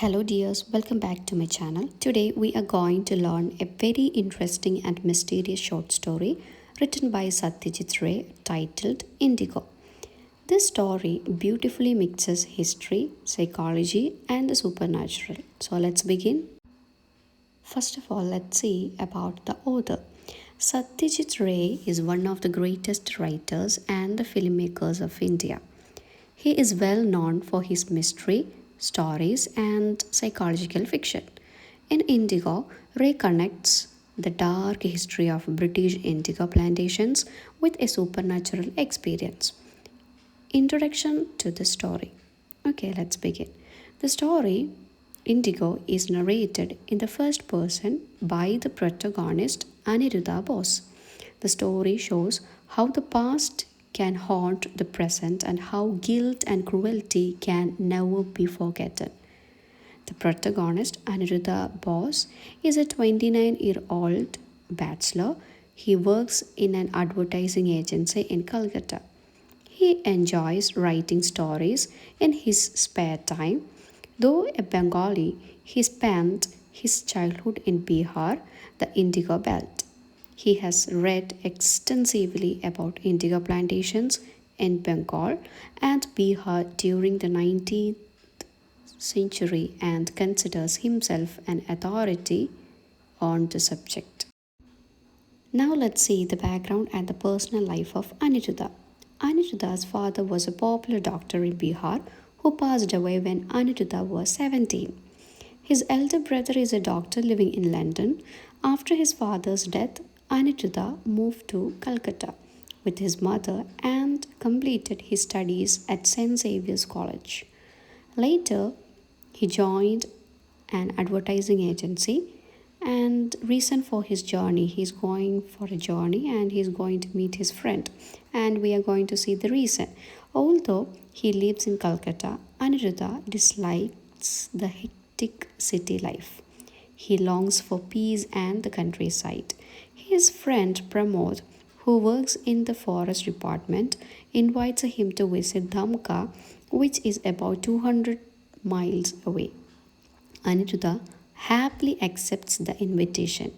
Hello dears, welcome back to my channel. Today we are going to learn a very interesting and mysterious short story written by Satyajit Ray titled Indigo. This story beautifully mixes history, psychology and the supernatural. So let's begin. First of all, let's see about the author. Satyajit Ray is one of the greatest writers and the filmmakers of India. He is well known for his mystery, stories, and psychological fiction. In Indigo, Ray connects the dark history of British indigo plantations with a supernatural experience. Introduction to the story. Okay, let's begin. The story Indigo is narrated in the first person by the protagonist Aniruddha Bose. The story shows how the past can haunt the present and how guilt and cruelty can never be forgotten. The protagonist, Aniruddha Bose, is a 29-year-old bachelor. He works in an advertising agency in Calcutta. He enjoys writing stories in his spare time. Though a Bengali, he spent his childhood in Bihar, the Indigo Belt. He has read extensively about indigo plantations in Bengal and Bihar during the 19th century and considers himself an authority on the subject. Now let's see the background and the personal life of Aniruddha. Aniruddha's father was a popular doctor in Bihar who passed away when Aniruddha was 17. His elder brother is a doctor living in London. After his father's death, Aniruddha moved to Calcutta with his mother and completed his studies at St. Xavier's College. Later, he joined an advertising agency and reason for his journey, he's going for a journey and he's going to meet his friend, and we are going to see the reason. Although he lives in Calcutta, Aniruddha dislikes the hectic city life. He longs for peace and the countryside. His friend Pramod, who works in the forest department, invites him to visit Dhamka, which is about 200 miles away. Aniruddha happily accepts the invitation.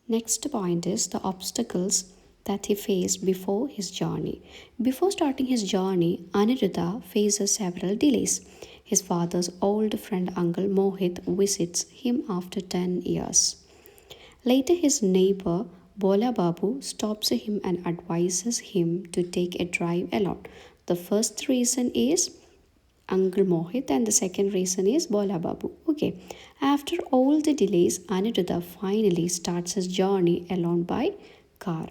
Next point is the obstacles that he faced before his journey. Before starting his journey, Aniruddha faces several delays. His father's old friend Uncle Mohit visits him after 10 years. Later, his neighbor Bola Babu stops him and advises him to take a drive alone. The first reason is Uncle Mohit and the second reason is Bola Babu. Okay, after all the delays, Aniruddha finally starts his journey alone by car.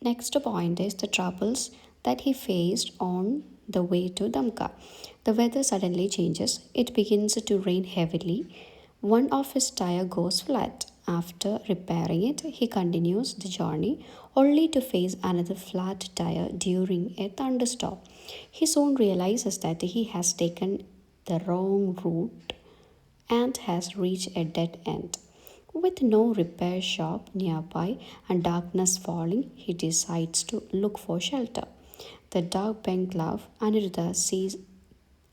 Next point is the troubles that he faced on the way to Damka. The weather suddenly changes. It begins to rain heavily. One of his tire goes flat. After repairing it, he continues the journey only to face another flat tire during a thunderstorm. He soon realizes that he has taken the wrong route and has reached a dead end. With no repair shop nearby and darkness falling, he decides to look for shelter. The dark bungalow, Aniruddha sees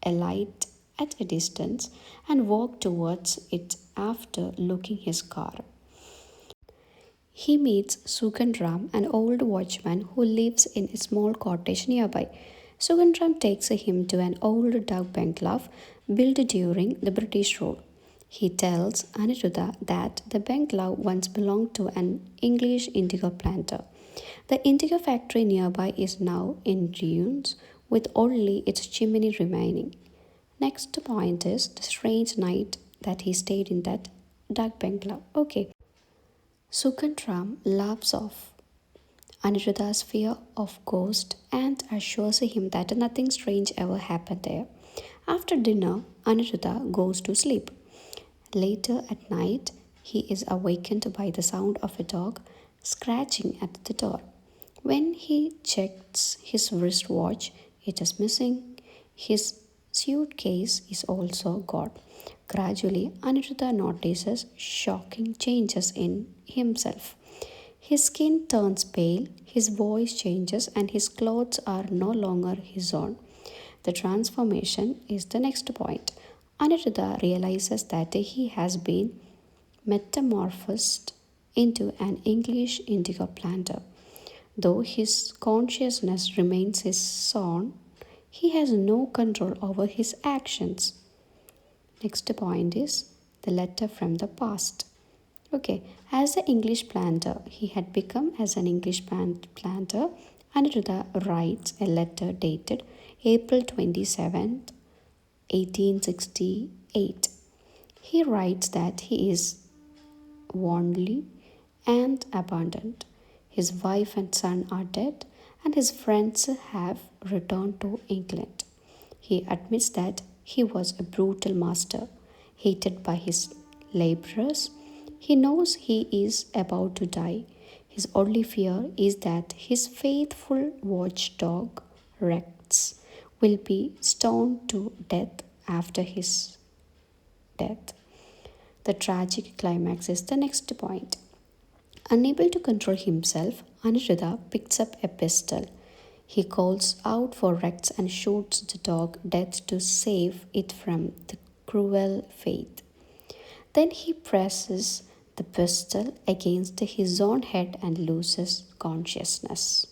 a light at a distance and walks towards it after looking his car. He meets Sugandram, an old watchman who lives in a small cottage nearby. Sugandram takes him to an old dark bungalow built during the British rule. He tells Aniruddha that the bungalow once belonged to an English indigo planter. The indigo factory nearby is now in ruins with only its chimney remaining. Next point is the strange night that he stayed in that dark bungalow. Okay. Sugandram laughs off Aniruddha's fear of ghosts and assures him that nothing strange ever happened there. After dinner, Aniruddha goes to sleep. Later at night, he is awakened by the sound of a dog scratching at the door. When he checks his wristwatch, it is missing. His suitcase is also gone. Gradually, Aniruddha notices shocking changes in himself. His skin turns pale, his voice changes, and his clothes are no longer his own. The transformation is the next point. Aniruddha realizes that he has been metamorphosed into an English indigo planter. Though his consciousness remains his own, he has no control over his actions. Next point is the letter from the past. Okay, as an English planter, he had become as an English planter. Aniruddha writes a letter dated April 27th, 1868. He writes that he is lonely and abandoned. His wife and son are dead, and his friends have returned to England. He admits that he was a brutal master, hated by his laborers. He knows he is about to die. His only fear is that his faithful watchdog, Rex, will be stoned to death after his death. The tragic climax is the next point. Unable to control himself, Aniruddha picks up a pistol. He calls out for Rex and shoots the dog dead to save it from the cruel fate. Then he presses the pistol against his own head and loses consciousness.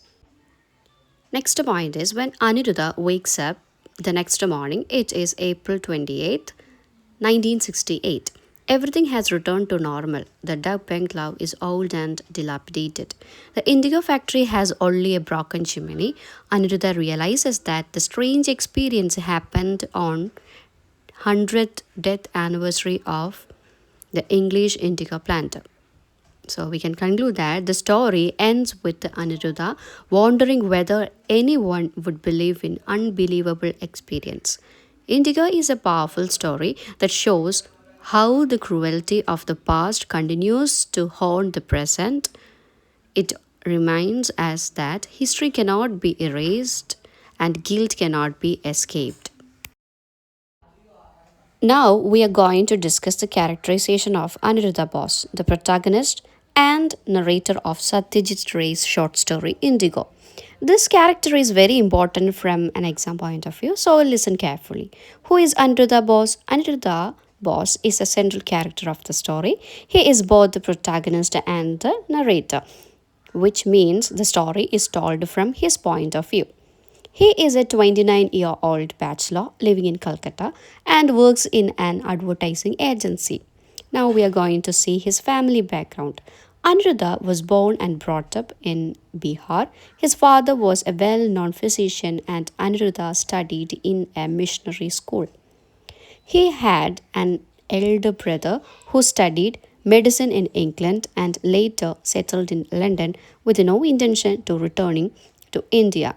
Next point is when Aniruddha wakes up the next morning, it is April 28th, 1968. Everything has returned to normal. The duck bungalow is old and dilapidated. The indigo factory has only a broken chimney. Aniruddha realizes that the strange experience happened on 100th death anniversary of the English indigo planter. So we can conclude that the story ends with Aniruddha wondering whether anyone would believe in unbelievable experience. Indigo is a powerful story that shows how the cruelty of the past continues to haunt the present. It reminds us that history cannot be erased and guilt cannot be escaped. Now we are going to discuss the characterization of Aniruddha Bose, the protagonist and narrator of Satyajit Ray's short story Indigo. This character is very important from an exam point of view, so listen carefully. Who is Aniruddha Bose? Aniruddha Bose is a central character of the story. He is both the protagonist and the narrator, which means the story is told from his point of view. He is a 29-year-old bachelor living in Calcutta and works in an advertising agency. Now we are going to see his family background. Aniruddha was born and brought up in Bihar. His father was a well known physician, and Aniruddha studied in a missionary school. He had an elder brother who studied medicine in England and later settled in London with no intention to returning to India.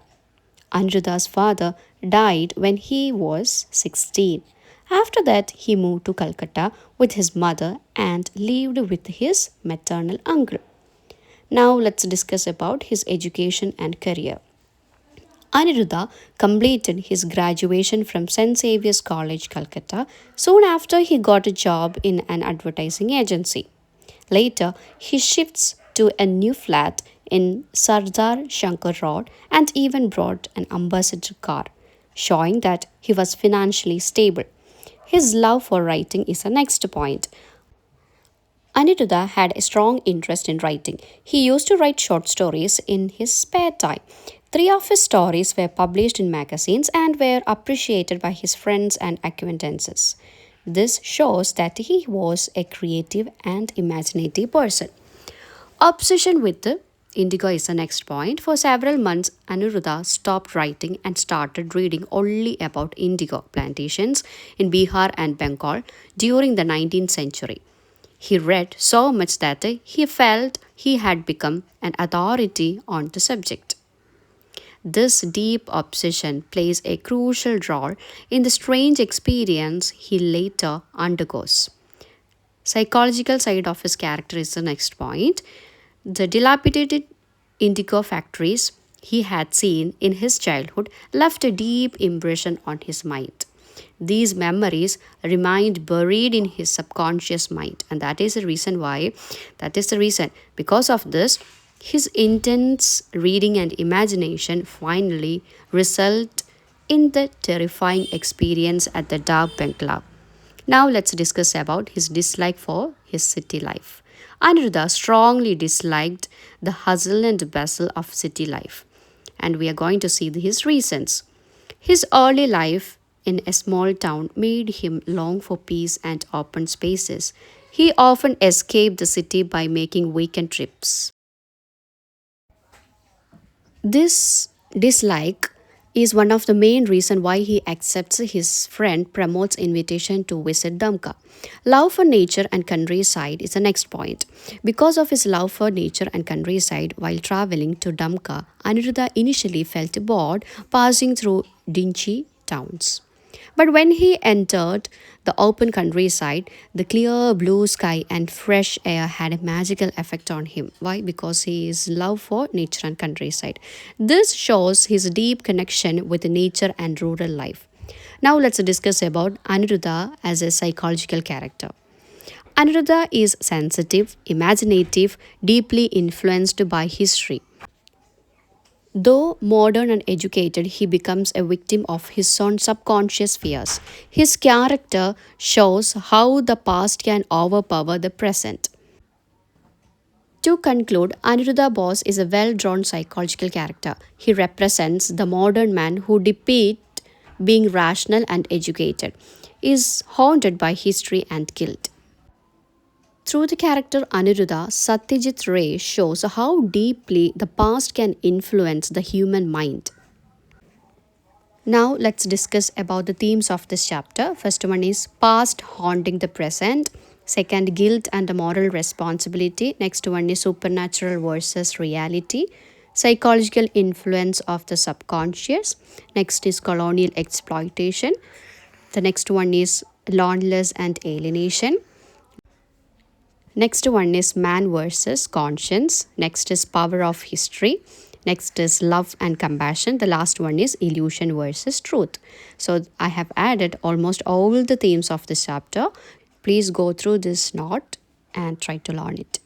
Aniruddha's father died when he was 16. After that, he moved to Calcutta with his mother and lived with his maternal uncle. Now let's discuss about his education and career. Aniruddha completed his graduation from St. Xavier's College, Calcutta. Soon after, he got a job in an advertising agency. Later, he shifts to a new flat in Sardar Shankar Road and even bought an ambassador car, showing that he was financially stable. His love for writing is the next point. Aniruddha had a strong interest in writing. He used to write short stories in his spare time. Three of his stories were published in magazines and were appreciated by his friends and acquaintances. This shows that he was a creative and imaginative person. Obsession with the indigo is the next point. For several months, Aniruddha stopped writing and started reading only about indigo plantations in Bihar and Bengal during the 19th century. He read so much that he felt he had become an authority on the subject. This deep obsession plays a crucial role in the strange experience he later undergoes. Psychological side of his character is the next point. The dilapidated indigo factories he had seen in his childhood left a deep impression on his mind. These memories remained buried in his subconscious mind, and that is the reason because of this his intense reading and imagination finally result in the terrifying experience at the dark bungalow. Now let's discuss about his dislike for his city life. Aniruddha strongly disliked the hustle and bustle of city life, and we are going to see his reasons. His early life in a small town made him long for peace and open spaces. He often escaped the city by making weekend trips. This dislike is one of the main reason why he accepts his friend Pramod's invitation to visit Damka. Love for nature and countryside is the next point. Because of his love for nature and countryside while traveling to Damka, Aniruddha initially felt bored passing through dingy towns. But when he entered the open countryside, the clear blue sky and fresh air had a magical effect on him. Why? Because he is love for nature and countryside. This shows his deep connection with nature and rural life. Now let's discuss about Aniruddha as a psychological character. Aniruddha is sensitive, imaginative, deeply influenced by history. Though modern and educated, he becomes a victim of his own subconscious fears. His character shows how the past can overpower the present. To conclude, Aniruddha Bose is a well drawn psychological character. He represents the modern man who defeats being rational and educated, is haunted by history and guilt. Through the character Aniruddha, Satyajit Ray shows how deeply the past can influence the human mind. Now let's discuss about the themes of this chapter. First one is past haunting the present. Second, guilt and the moral responsibility. Next one is supernatural versus reality. Psychological influence of the subconscious. Next is colonial exploitation. The next one is loneliness and alienation. Next one is man versus conscience. Next is power of history. Next is love and compassion. The last one is illusion versus truth. So I have added almost all the themes of this chapter. Please go through this note and try to learn it.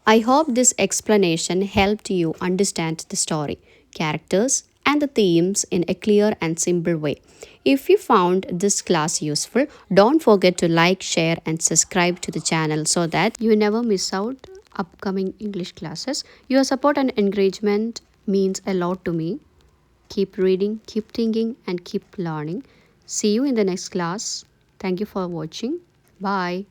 I hope this explanation helped you understand the story, characters, and the themes in a clear and simple way. If you found this class useful, don't forget to like, share, and subscribe to the channel so that you never miss out upcoming English classes. Your support and encouragement means a lot to me. Keep reading, keep thinking, and keep learning. See you in the next class. Thank you for watching. Bye.